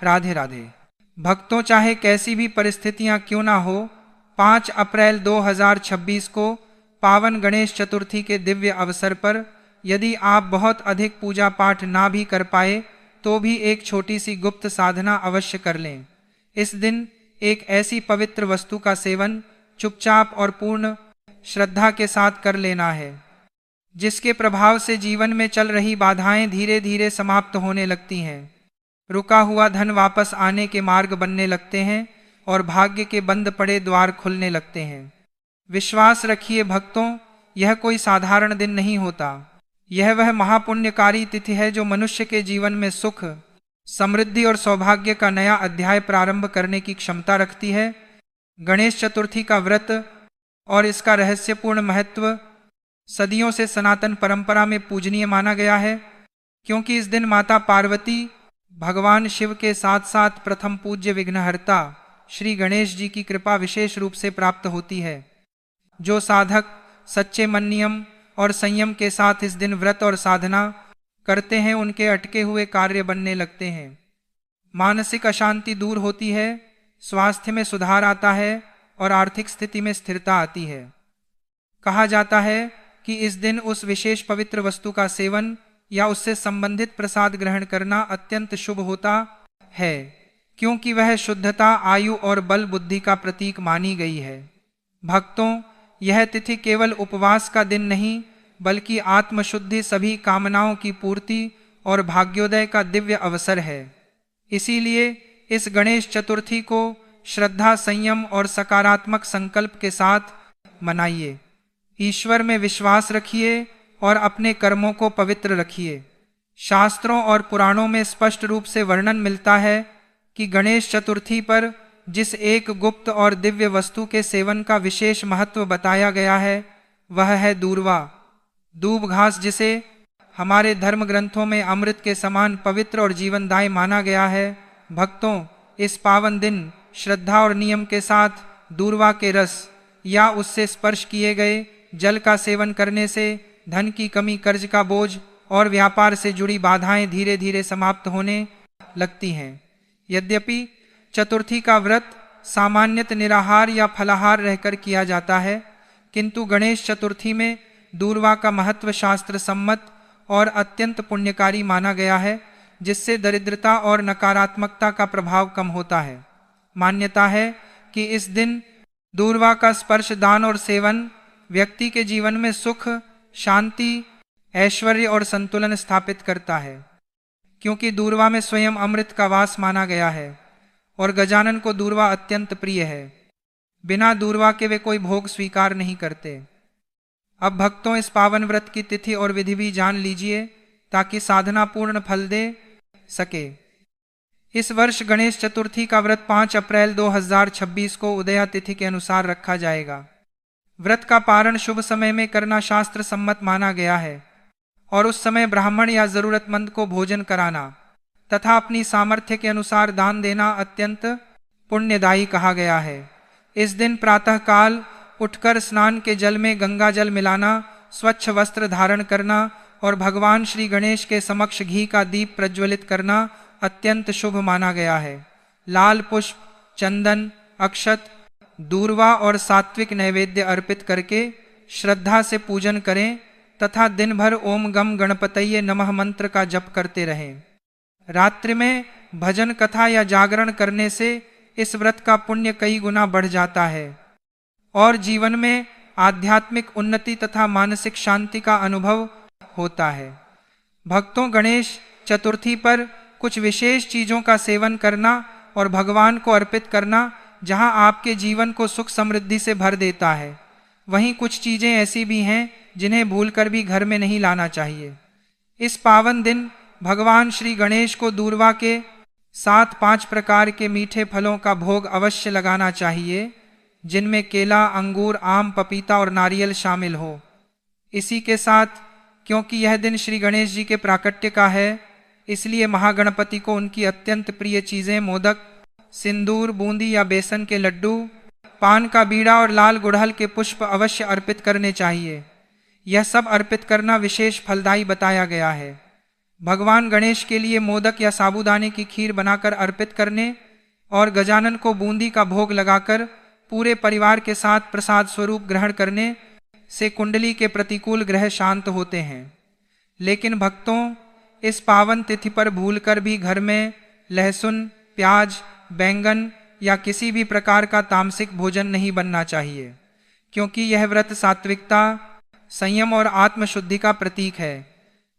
राधे राधे। भक्तों, चाहे कैसी भी परिस्थितियां क्यों ना हो, 5 अप्रैल 2026 को पावन गणेश चतुर्थी के दिव्य अवसर पर यदि आप बहुत अधिक पूजा पाठ ना भी कर पाए तो भी एक छोटी सी गुप्त साधना अवश्य कर लें। इस दिन एक ऐसी पवित्र वस्तु का सेवन चुपचाप और पूर्ण श्रद्धा के साथ कर लेना है, जिसके प्रभाव से जीवन में चल रही बाधाएं धीरे धीरे समाप्त होने लगती हैं, रुका हुआ धन वापस आने के मार्ग बनने लगते हैं और भाग्य के बंद पड़े द्वार खुलने लगते हैं। विश्वास रखिए भक्तों, यह कोई साधारण दिन नहीं होता। यह वह महापुण्यकारी तिथि है जो मनुष्य के जीवन में सुख, समृद्धि और सौभाग्य का नया अध्याय प्रारंभ करने की क्षमता रखती है। गणेश चतुर्थी का व्रत और इसका रहस्यपूर्ण महत्व सदियों से सनातन परंपरा में पूजनीय माना गया है, क्योंकि इस दिन माता पार्वती, भगवान शिव के साथ साथ प्रथम पूज्य विघ्नहर्ता श्री गणेश जी की कृपा विशेष रूप से प्राप्त होती है। जो साधक सच्चे मन, नियम और संयम के साथ इस दिन व्रत और साधना करते हैं, उनके अटके हुए कार्य बनने लगते हैं, मानसिक अशांति दूर होती है, स्वास्थ्य में सुधार आता है और आर्थिक स्थिति में स्थिरता आती है। कहा जाता है कि इस दिन उस विशेष पवित्र वस्तु का सेवन या उससे संबंधित प्रसाद ग्रहण करना अत्यंत शुभ होता है, क्योंकि वह शुद्धता, आयु और बल बुद्धि का प्रतीक मानी गई है। भक्तों, यह तिथि केवल उपवास का दिन नहीं बल्कि आत्मशुद्धि, सभी कामनाओं की पूर्ति और भाग्योदय का दिव्य अवसर है। इसीलिए इस गणेश चतुर्थी को श्रद्धा, संयम और सकारात्मक संकल्प के साथ मनाइए। ईश्वर में विश्वास रखिए और अपने कर्मों को पवित्र रखिए। शास्त्रों और पुराणों में स्पष्ट रूप से वर्णन मिलता है कि गणेश चतुर्थी पर जिस एक गुप्त और दिव्य वस्तु के सेवन का विशेष महत्व बताया गया है वह है दूर्वा, दूब घास, जिसे हमारे धर्म ग्रंथों में अमृत के समान पवित्र और जीवनदायी माना गया है। भक्तों, इस पावन दिन श्रद्धा और नियम के साथ दूर्वा के रस या उससे स्पर्श किए गए जल का सेवन करने से धन की कमी, कर्ज का बोझ और व्यापार से जुड़ी बाधाएं धीरे धीरे समाप्त होने लगती हैं। यद्यपि चतुर्थी का व्रत सामान्यतः निराहार या फलाहार रहकर किया जाता है, किंतु गणेश चतुर्थी में दूर्वा का महत्व शास्त्र सम्मत और अत्यंत पुण्यकारी माना गया है, जिससे दरिद्रता और नकारात्मकता का प्रभाव कम होता है। मान्यता है कि इस दिन दूर्वा का स्पर्श, दान और सेवन व्यक्ति के जीवन में सुख, शांति, ऐश्वर्य और संतुलन स्थापित करता है, क्योंकि दूर्वा में स्वयं अमृत का वास माना गया है और गजानन को दूर्वा अत्यंत प्रिय है। बिना दूर्वा के वे कोई भोग स्वीकार नहीं करते। अब भक्तों, इस पावन व्रत की तिथि और विधि भी जान लीजिए ताकि साधना पूर्ण फल दे सके। इस वर्ष गणेश चतुर्थी का व्रत 5 अप्रैल 2026 को उदया तिथि के अनुसार रखा जाएगा। व्रत का पारण शुभ समय में करना शास्त्र सम्मत माना गया है और उस समय ब्राह्मण या जरूरतमंद को भोजन कराना तथा अपनी सामर्थ्य के अनुसार दान देना अत्यंत पुण्यदायी कहा गया है। इस दिन प्रातःकाल उठकर स्नान के जल में गंगा जल मिलाना, स्वच्छ वस्त्र धारण करना और भगवान श्री गणेश के समक्ष घी का दीप प्रज्वलित करना अत्यंत शुभ माना गया है। लाल पुष्प, चंदन, अक्षत, दूर्वा और सात्विक नैवेद्य अर्पित करके श्रद्धा से पूजन करें तथा दिन भर ओम गम गणपतये नमः मंत्र का जप करते रहें। रात्रि में भजन, कथा या जागरण करने से इस व्रत का पुण्य कई गुना बढ़ जाता है और जीवन में आध्यात्मिक उन्नति तथा मानसिक शांति का अनुभव होता है। भक्तों, गणेश चतुर्थी पर कुछ विशेष चीजों का सेवन करना और भगवान को अर्पित करना जहां आपके जीवन को सुख समृद्धि से भर देता है, वहीं कुछ चीजें ऐसी भी हैं जिन्हें भूलकर भी घर में नहीं लाना चाहिए। इस पावन दिन भगवान श्री गणेश को दूर्वा के साथ 5 प्रकार के मीठे फलों का भोग अवश्य लगाना चाहिए, जिनमें केला, अंगूर, आम, पपीता और नारियल शामिल हो। इसी के साथ, क्योंकि यह दिन श्री गणेश जी के प्राकट्य का है, इसलिए महागणपति को उनकी अत्यंत प्रिय चीजें मोदक, सिंदूर, बूंदी या बेसन के लड्डू, पान का बीड़ा और लाल गुड़हल के पुष्प अवश्य अर्पित करने चाहिए। यह सब अर्पित करना विशेष फलदायी बताया गया है। भगवान गणेश के लिए मोदक या साबूदाने की खीर बनाकर अर्पित करने और गजानन को बूंदी का भोग लगाकर पूरे परिवार के साथ प्रसाद स्वरूप ग्रहण करने से कुंडली के प्रतिकूल ग्रह शांत होते हैं। लेकिन भक्तों, इस पावन तिथि पर भूलकर भी घर में लहसुन, प्याज, बैंगन या किसी भी प्रकार का तामसिक भोजन नहीं बनना चाहिए, क्योंकि यह व्रत सात्विकता, संयम और आत्मशुद्धि का प्रतीक है।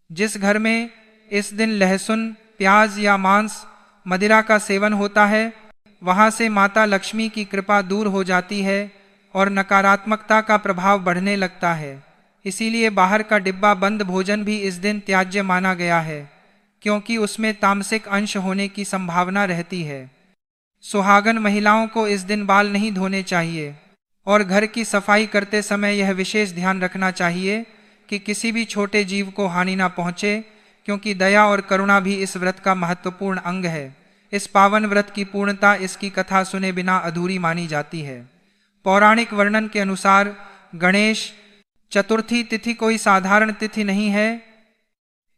जिस घर में इस दिन लहसुन, प्याज या मांस, मदिरा का सेवन होता है, वहां से माता लक्ष्मी की कृपा दूर हो जाती है और नकारात्मकता का प्रभाव बढ़ने लगता है। इसीलिए बाहर का डिब्बा बंद भोजन भी इस दिन त्याज्य माना गया है, क्योंकि उसमें तामसिक अंश होने की संभावना रहती है। सुहागन महिलाओं को इस दिन बाल नहीं धोने चाहिए और घर की सफाई करते समय यह विशेष ध्यान रखना चाहिए कि किसी भी छोटे जीव को हानि ना पहुंचे, क्योंकि दया और करुणा भी इस व्रत का महत्वपूर्ण अंग है। इस पावन व्रत की पूर्णता इसकी कथा सुने बिना अधूरी मानी जाती है। पौराणिक वर्णन के अनुसार गणेश चतुर्थी तिथि कोई साधारण तिथि नहीं है।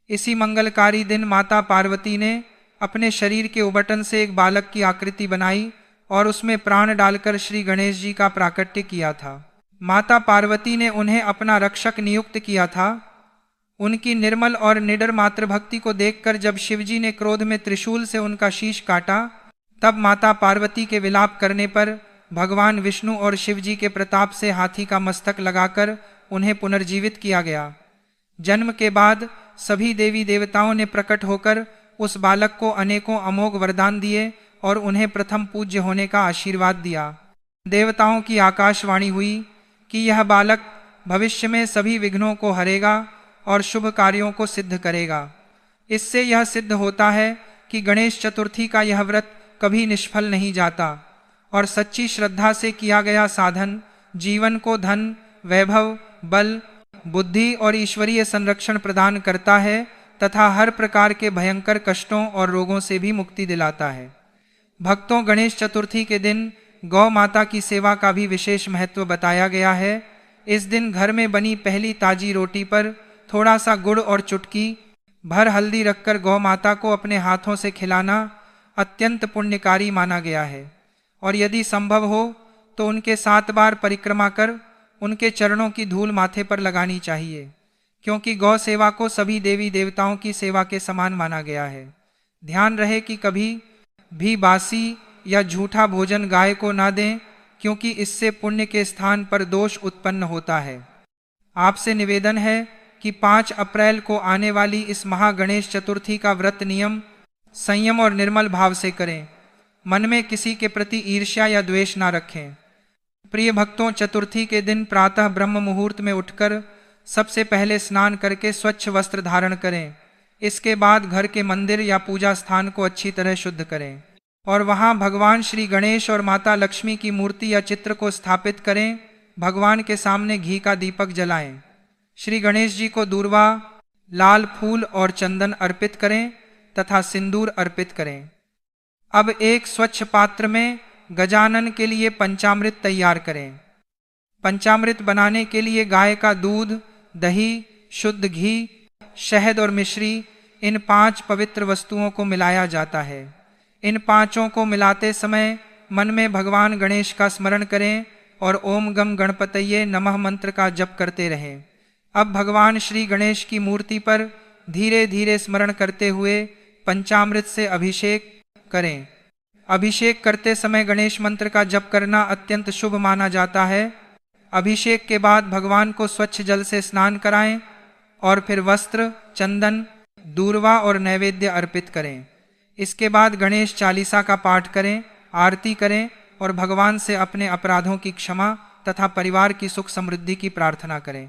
इसी मंगलकारी दिन माता पार्वती ने अपने शरीर के उबटन से एक बालक की आकृति बनाई और उसमें प्राण डालकर श्री गणेश जी का प्राकट्य किया था। माता पार्वती ने उन्हें अपना रक्षक नियुक्त किया था। उनकी निर्मल और निडर मातृभक्ति को देखकर जब शिवजी ने क्रोध में त्रिशूल से उनका शीश काटा, तब माता पार्वती के विलाप करने पर भगवान विष्णु और शिवजी के प्रताप से हाथी का मस्तक लगाकर उन्हें पुनर्जीवित किया गया। जन्म के बाद सभी देवी देवताओं ने प्रकट होकर उस बालक को अनेकों अमोघ वरदान दिए और उन्हें प्रथम पूज्य होने का आशीर्वाद दिया। देवताओं की आकाशवाणी हुई कि यह बालक भविष्य में सभी विघ्नों को हरेगा और शुभ कार्यों को सिद्ध करेगा। इससे यह सिद्ध होता है कि गणेश चतुर्थी का यह व्रत कभी निष्फल नहीं जाता और सच्ची श्रद्धा से किया गया साधन जीवन को धन, वैभव, बल, बुद्धि और ईश्वरीय संरक्षण प्रदान करता है तथा हर प्रकार के भयंकर कष्टों और रोगों से भी मुक्ति दिलाता है। भक्तों, गणेश चतुर्थी के दिन गौ माता की सेवा का भी विशेष महत्व बताया गया है। इस दिन घर में बनी पहली ताजी रोटी पर थोड़ा सा गुड़ और चुटकी भर हल्दी रखकर गौ माता को अपने हाथों से खिलाना अत्यंत पुण्यकारी माना गया है और यदि संभव हो तो उनके 7 बार परिक्रमा कर उनके चरणों की धूल माथे पर लगानी चाहिए, क्योंकि गौ सेवा को सभी देवी देवताओं की सेवा के समान माना गया है। ध्यान रहे कि कभी भी बासी या झूठा भोजन गाय को ना दें, क्योंकि इससे पुण्य के स्थान पर दोष उत्पन्न होता है। आपसे निवेदन है कि 5 अप्रैल को आने वाली इस महागणेश चतुर्थी का व्रत नियम, संयम और निर्मल भाव से करें। मन में किसी के प्रति ईर्ष्या या द्वेष ना रखें। प्रिय भक्तों, चतुर्थी के दिन प्रातः ब्रह्म मुहूर्त में उठकर सबसे पहले स्नान करके स्वच्छ वस्त्र धारण करें। इसके बाद घर के मंदिर या पूजा स्थान को अच्छी तरह शुद्ध करें और वहां भगवान श्री गणेश और माता लक्ष्मी की मूर्ति या चित्र को स्थापित करें। भगवान के सामने घी का दीपक जलाएं। श्री गणेश जी को दूर्वा, लाल फूल और चंदन अर्पित करें तथा सिंदूर अर्पित करें। अब एक स्वच्छ पात्र में गजानन के लिए पंचामृत तैयार करें। पंचामृत बनाने के लिए गाय का दूध, दही, शुद्ध घी, शहद और मिश्री, इन 5 पवित्र वस्तुओं को मिलाया जाता है। इन 5 को मिलाते समय मन में भगवान गणेश का स्मरण करें और ओम गम गणपतये नमः मंत्र का जप करते रहें। अब भगवान श्री गणेश की मूर्ति पर धीरे धीरे स्मरण करते हुए पंचामृत से अभिषेक करें। अभिषेक करते समय गणेश मंत्र का जप करना अत्यंत शुभ माना जाता है। अभिषेक के बाद भगवान को स्वच्छ जल से स्नान कराएं और फिर वस्त्र, चंदन, दूर्वा और नैवेद्य अर्पित करें। इसके बाद गणेश चालीसा का पाठ करें, आरती करें और भगवान से अपने अपराधों की क्षमा तथा परिवार की सुख समृद्धि की प्रार्थना करें।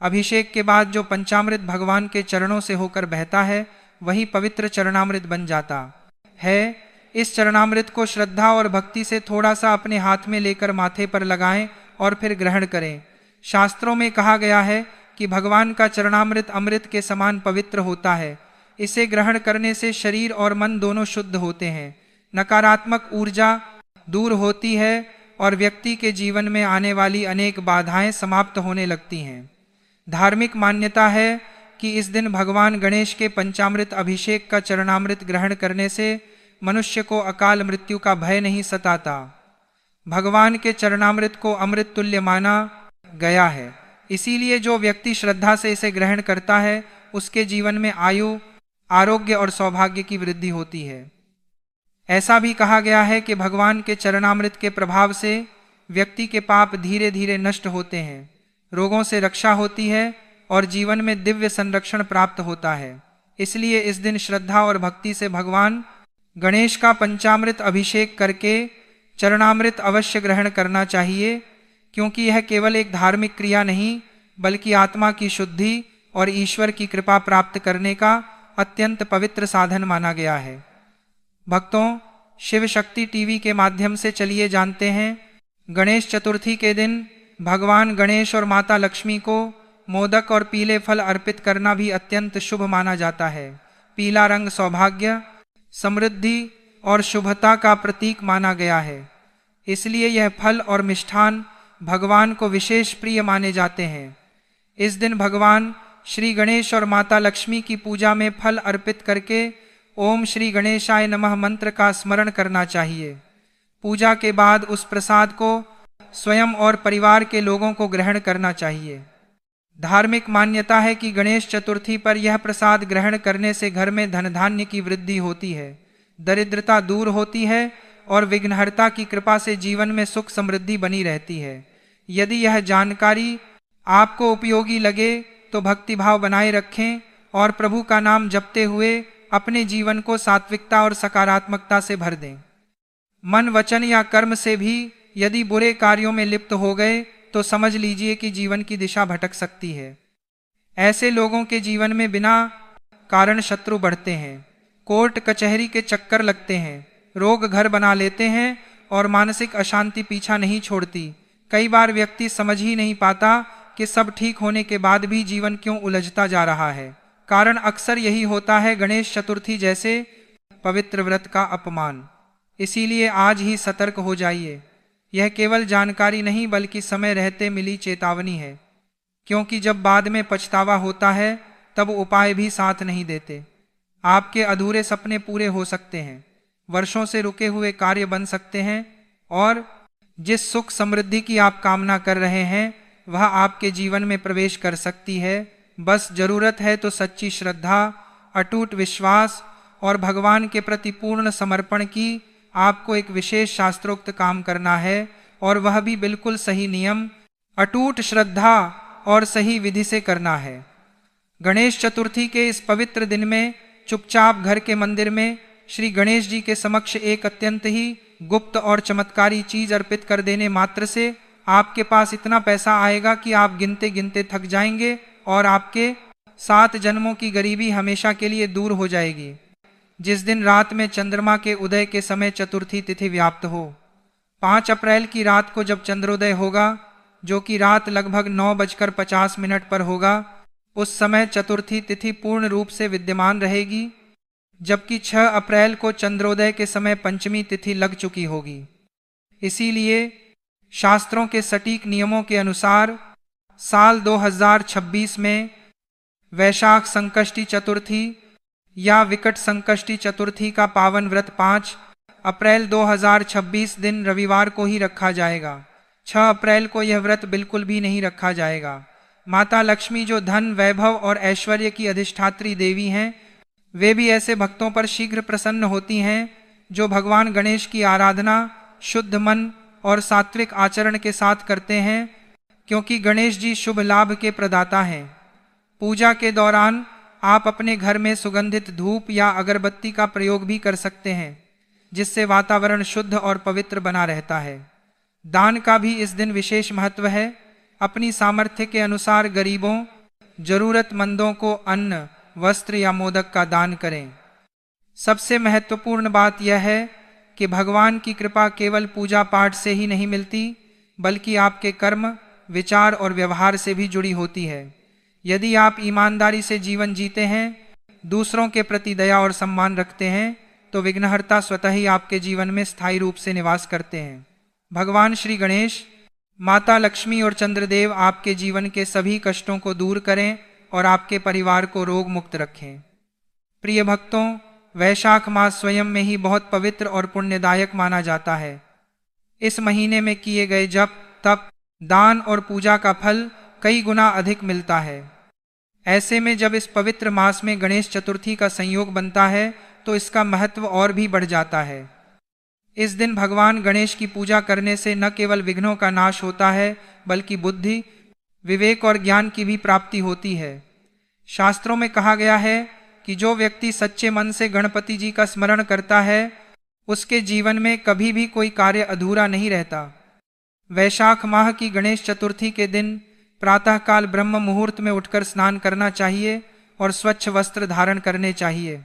अभिषेक के बाद जो पंचामृत भगवान के चरणों से होकर बहता है, वही पवित्र चरणामृत बन जाता है। इस चरणामृत को श्रद्धा और भक्ति से थोड़ा सा अपने हाथ में लेकर माथे पर लगाएं और फिर ग्रहण करें। शास्त्रों में कहा गया है कि भगवान का चरणामृत अमृत के समान पवित्र होता है। इसे ग्रहण करने से शरीर और मन दोनों शुद्ध होते हैं, नकारात्मक ऊर्जा दूर होती है और व्यक्ति के जीवन में आने वाली अनेक बाधाएं समाप्त होने लगती हैं। धार्मिक मान्यता है कि इस दिन भगवान गणेश के पंचामृत अभिषेक का चरणामृत ग्रहण करने से मनुष्य को अकाल मृत्यु का भय नहीं सताता। भगवान के चरणामृत को अमृत तुल्य माना गया है, इसीलिए जो व्यक्ति श्रद्धा से इसे ग्रहण करता है उसके जीवन में आयु, आरोग्य और सौभाग्य की वृद्धि होती है। ऐसा भी कहा गया है कि भगवान के चरणामृत के प्रभाव से व्यक्ति के पाप धीरे धीरे नष्ट होते हैं, रोगों से रक्षा होती है और जीवन में दिव्य संरक्षण प्राप्त होता है। इसलिए इस दिन श्रद्धा और भक्ति से भगवान गणेश का पंचामृत अभिषेक करके चरणामृत अवश्य ग्रहण करना चाहिए, क्योंकि यह केवल एक धार्मिक क्रिया नहीं बल्कि आत्मा की शुद्धि और ईश्वर की कृपा प्राप्त करने का अत्यंत पवित्र साधन माना गया है। भक्तों, शिव शक्ति टीवी के माध्यम से चलिए जानते हैं गणेश चतुर्थी के दिन भगवान गणेश और माता लक्ष्मी को मोदक और पीले फल अर्पित करना भी अत्यंत शुभ माना जाता है। पीला रंग सौभाग्य, समृद्धि और शुभता का प्रतीक माना गया है, इसलिए यह फल और मिष्ठान भगवान को विशेष प्रिय माने जाते हैं। इस दिन भगवान श्री गणेश और माता लक्ष्मी की पूजा में फल अर्पित करके ओम श्री गणेशाय नमः मंत्र का स्मरण करना चाहिए। पूजा के बाद उस प्रसाद को स्वयं और परिवार के लोगों को ग्रहण करना चाहिए। धार्मिक मान्यता है कि गणेश चतुर्थी पर यह प्रसाद ग्रहण करने से घर में धन धान्य की वृद्धि होती है, दरिद्रता दूर होती है और विघ्नहर्ता की कृपा से जीवन में सुख समृद्धि बनी रहती है। यदि यह जानकारी आपको उपयोगी लगे तो भक्तिभाव बनाए रखें और प्रभु का नाम जपते हुए अपने जीवन को सात्विकता और सकारात्मकता से भर दें। मन, वचन या कर्म से भी यदि बुरे कार्यों में लिप्त हो गए तो समझ लीजिए कि जीवन की दिशा भटक सकती है। ऐसे लोगों के जीवन में बिना कारण शत्रु बढ़ते हैं, कोर्ट कचहरी के चक्कर लगते हैं, रोग घर बना लेते हैं और मानसिक अशांति पीछा नहीं छोड़ती। कई बार व्यक्ति समझ ही नहीं पाता कि सब ठीक होने के बाद भी जीवन क्यों उलझता जा रहा है। कारण अक्सर यही होता है गणेश चतुर्थी जैसे पवित्र व्रत का अपमान। इसीलिए आज ही सतर्क हो जाइए। यह केवल जानकारी नहीं बल्कि समय रहते मिली चेतावनी है, क्योंकि जब बाद में पछतावा होता है तब उपाय भी साथ नहीं देते। आपके अधूरे सपने पूरे हो सकते हैं, वर्षों से रुके हुए कार्य बन सकते हैं और जिस सुख समृद्धि की आप कामना कर रहे हैं वह आपके जीवन में प्रवेश कर सकती है। बस जरूरत है तो सच्ची श्रद्धा, अटूट विश्वास और भगवान के प्रति पूर्ण समर्पण की। आपको एक विशेष शास्त्रोक्त काम करना है और वह भी बिल्कुल सही नियम, अटूट श्रद्धा और सही विधि से करना है। गणेश चतुर्थी के इस पवित्र दिन में चुपचाप घर के मंदिर में श्री गणेश जी के समक्ष एक अत्यंत ही गुप्त और चमत्कारी चीज अर्पित कर देने मात्र से आपके पास इतना पैसा आएगा कि आप गिनते गिनते थक जाएंगे और आपके 7 जन्मों की गरीबी हमेशा के लिए दूर हो जाएगी। जिस दिन रात में चंद्रमा के उदय के समय चतुर्थी तिथि व्याप्त हो, 5 अप्रैल की रात को जब चंद्रोदय होगा, जो कि रात लगभग 9:50 पर होगा, उस समय चतुर्थी तिथि पूर्ण रूप से विद्यमान रहेगी, जबकि 6 अप्रैल को चंद्रोदय के समय पंचमी तिथि लग चुकी होगी। इसीलिए शास्त्रों के सटीक नियमों के अनुसार साल 2026 में वैशाख संकष्टी चतुर्थी या विकट संकष्टी चतुर्थी का पावन व्रत 5 अप्रैल 2026 दिन रविवार को ही रखा जाएगा। 6 अप्रैल को यह व्रत बिल्कुल भी नहीं रखा जाएगा। माता लक्ष्मी जो धन, वैभव और ऐश्वर्य की अधिष्ठात्री देवी हैं, वे भी ऐसे भक्तों पर शीघ्र प्रसन्न होती हैं जो भगवान गणेश की आराधना शुद्ध मन और सात्विक आचरण के साथ करते हैं, क्योंकि गणेश जी शुभ लाभ के प्रदाता हैं। पूजा के दौरान आप अपने घर में सुगंधित धूप या अगरबत्ती का प्रयोग भी कर सकते हैं, जिससे वातावरण शुद्ध और पवित्र बना रहता है। दान का भी इस दिन विशेष महत्व है। अपनी सामर्थ्य के अनुसार गरीबों, जरूरतमंदों को अन्न, वस्त्र या मोदक का दान करें। सबसे महत्वपूर्ण बात यह है कि भगवान की कृपा केवल पूजा पाठ से ही नहीं मिलती, बल्कि आपके कर्म, विचार और व्यवहार से भी जुड़ी होती है। यदि आप ईमानदारी से जीवन जीते हैं, दूसरों के प्रति दया और सम्मान रखते हैं, तो विघ्नहर्ता स्वतः ही आपके जीवन में स्थायी रूप से निवास करते हैं। भगवान श्री गणेश, माता लक्ष्मी और चंद्रदेव आपके जीवन के सभी कष्टों को दूर करें और आपके परिवार को रोग मुक्त रखें। प्रिय भक्तों, वैशाख मास स्वयं में ही बहुत पवित्र और पुण्यदायक माना जाता है। इस महीने में किए गए जप, तप, दान और पूजा का फल कई गुना अधिक मिलता है। ऐसे में जब इस पवित्र मास में गणेश चतुर्थी का संयोग बनता है तो इसका महत्व और भी बढ़ जाता है। इस दिन भगवान गणेश की पूजा करने से न केवल विघ्नों का नाश होता है बल्कि बुद्धि, विवेक और ज्ञान की भी प्राप्ति होती है। शास्त्रों में कहा गया है कि जो व्यक्ति सच्चे मन से गणपति जी का स्मरण करता है उसके जीवन में कभी भी कोई कार्य अधूरा नहीं रहता। वैशाख माह की गणेश चतुर्थी के दिन प्रातःकाल ब्रह्म मुहूर्त में उठकर स्नान करना चाहिए और स्वच्छ वस्त्र धारण करने चाहिए।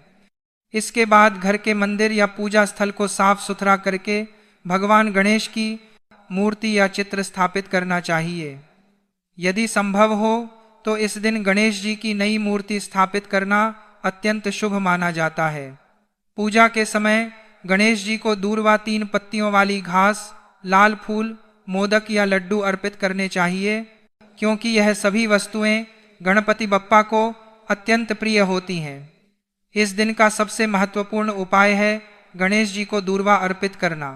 इसके बाद घर के मंदिर या पूजा स्थल को साफ सुथरा करके भगवान गणेश की मूर्ति या चित्र स्थापित करना चाहिए। यदि संभव हो तो इस दिन गणेश जी की नई मूर्ति स्थापित करना अत्यंत शुभ माना जाता है। पूजा के समय गणेश जी को दूर्वा 3 पत्तियों वाली घास, लाल फूल, मोदक या लड्डू अर्पित करने चाहिए, क्योंकि यह सभी वस्तुएं गणपति बप्पा को अत्यंत प्रिय होती हैं। इस दिन का सबसे महत्वपूर्ण उपाय है गणेश जी को दूर्वा अर्पित करना।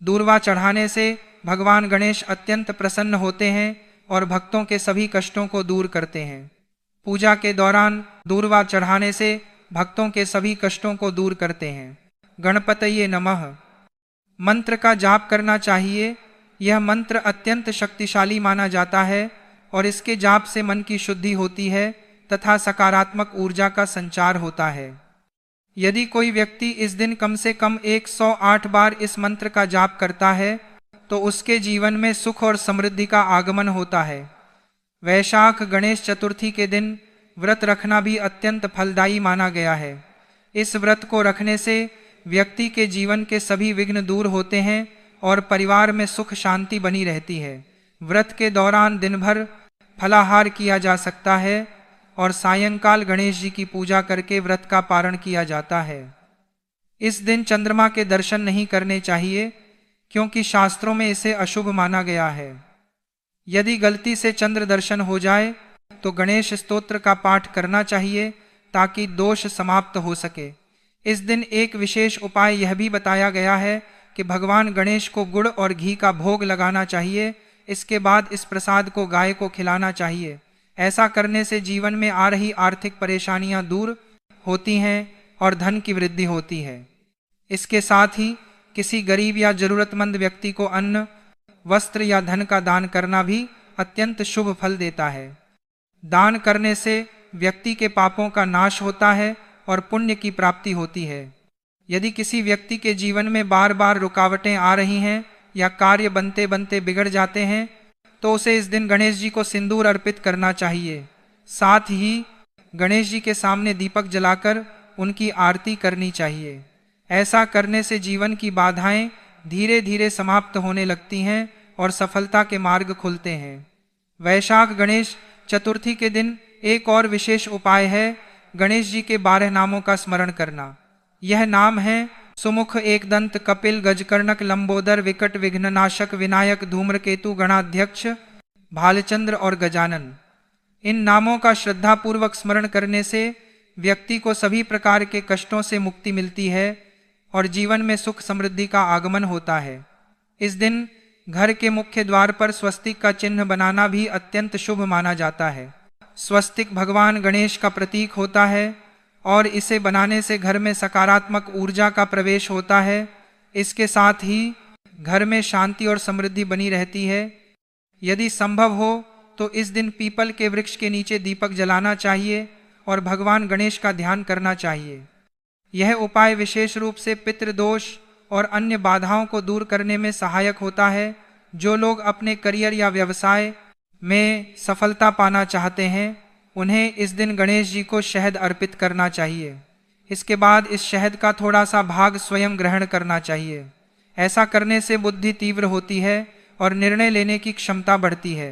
दूर्वा चढ़ाने से भगवान गणेश अत्यंत प्रसन्न होते हैं और भक्तों के सभी कष्टों को दूर करते हैं। पूजा के दौरान दूर्वा चढ़ाने से भक्तों के सभी कष्टों को दूर करते हैं। गणपतये नमः मंत्र का जाप करना चाहिए। यह मंत्र अत्यंत शक्तिशाली माना जाता है और इसके जाप से मन की शुद्धि होती है तथा सकारात्मक ऊर्जा का संचार होता है। यदि कोई व्यक्ति इस दिन कम से कम 108 बार इस मंत्र का जाप करता है तो उसके जीवन में सुख और समृद्धि का आगमन होता है। वैशाख गणेश चतुर्थी के दिन व्रत रखना भी अत्यंत फलदायी माना गया है। इस व्रत को रखने से व्यक्ति के जीवन के सभी विघ्न दूर होते हैं और परिवार में सुख शांति बनी रहती है। व्रत के दौरान दिन भर फलाहार किया जा सकता है और सायंकाल गणेश जी की पूजा करके व्रत का पारण किया जाता है। इस दिन चंद्रमा के दर्शन नहीं करने चाहिए क्योंकि शास्त्रों में इसे अशुभ माना गया है। यदि गलती से चंद्र दर्शन हो जाए तो गणेश स्तोत्र का पाठ करना चाहिए ताकि दोष समाप्त हो सके। इस दिन एक विशेष उपाय यह भी बताया गया है कि भगवान गणेश को गुड़ और घी का भोग लगाना चाहिए। इसके बाद इस प्रसाद को गाय को खिलाना चाहिए। ऐसा करने से जीवन में आ रही आर्थिक परेशानियां दूर होती हैं और धन की वृद्धि होती है। इसके साथ ही किसी गरीब या जरूरतमंद व्यक्ति को अन्न, वस्त्र या धन का दान करना भी अत्यंत शुभ फल देता है। दान करने से व्यक्ति के पापों का नाश होता है और पुण्य की प्राप्ति होती है। यदि किसी व्यक्ति के जीवन में बार बार रुकावटें आ रही हैं या कार्य बनते बनते बिगड़ जाते हैं तो उसे इस दिन गणेश जी को सिंदूर अर्पित करना चाहिए। साथ ही गणेश जी के सामने दीपक जलाकर उनकी आरती करनी चाहिए। ऐसा करने से जीवन की बाधाएं धीरे धीरे समाप्त होने लगती हैं और सफलता के मार्ग खुलते हैं। वैशाख गणेश चतुर्थी के दिन एक और विशेष उपाय है गणेश जी के 12 नामों का स्मरण करना। यह नाम है सुमुख, एकदंत, कपिल, गजकर्णक, लंबोदर, विकट, विघ्ननाशक, विनायक, धूम्रकेतु, गणाध्यक्ष, भालचंद्र और गजानन। इन नामों का श्रद्धापूर्वक स्मरण करने से व्यक्ति को सभी प्रकार के कष्टों से मुक्ति मिलती है और जीवन में सुख समृद्धि का आगमन होता है। इस दिन घर के मुख्य द्वार पर स्वस्तिक का चिन्ह बनाना भी अत्यंत शुभ माना जाता है। स्वस्तिक भगवान गणेश का प्रतीक होता है और इसे बनाने से घर में सकारात्मक ऊर्जा का प्रवेश होता है। इसके साथ ही घर में शांति और समृद्धि बनी रहती है। यदि संभव हो तो इस दिन पीपल के वृक्ष के नीचे दीपक जलाना चाहिए और भगवान गणेश का ध्यान करना चाहिए। यह उपाय विशेष रूप से पितृदोष और अन्य बाधाओं को दूर करने में सहायक होता है। जो लोग अपने करियर या व्यवसाय में सफलता पाना चाहते हैं उन्हें इस दिन गणेश जी को शहद अर्पित करना चाहिए। इसके बाद इस शहद का थोड़ा सा भाग स्वयं ग्रहण करना चाहिए। ऐसा करने से बुद्धि तीव्र होती है और निर्णय लेने की क्षमता बढ़ती है।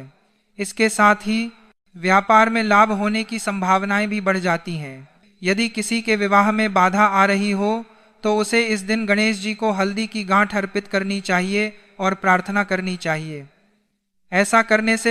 इसके साथ ही व्यापार में लाभ होने की संभावनाएं भी बढ़ जाती हैं। यदि किसी के विवाह में बाधा आ रही हो तो उसे इस दिन गणेश जी को हल्दी की गांठ अर्पित करनी चाहिए और प्रार्थना करनी चाहिए। ऐसा करने से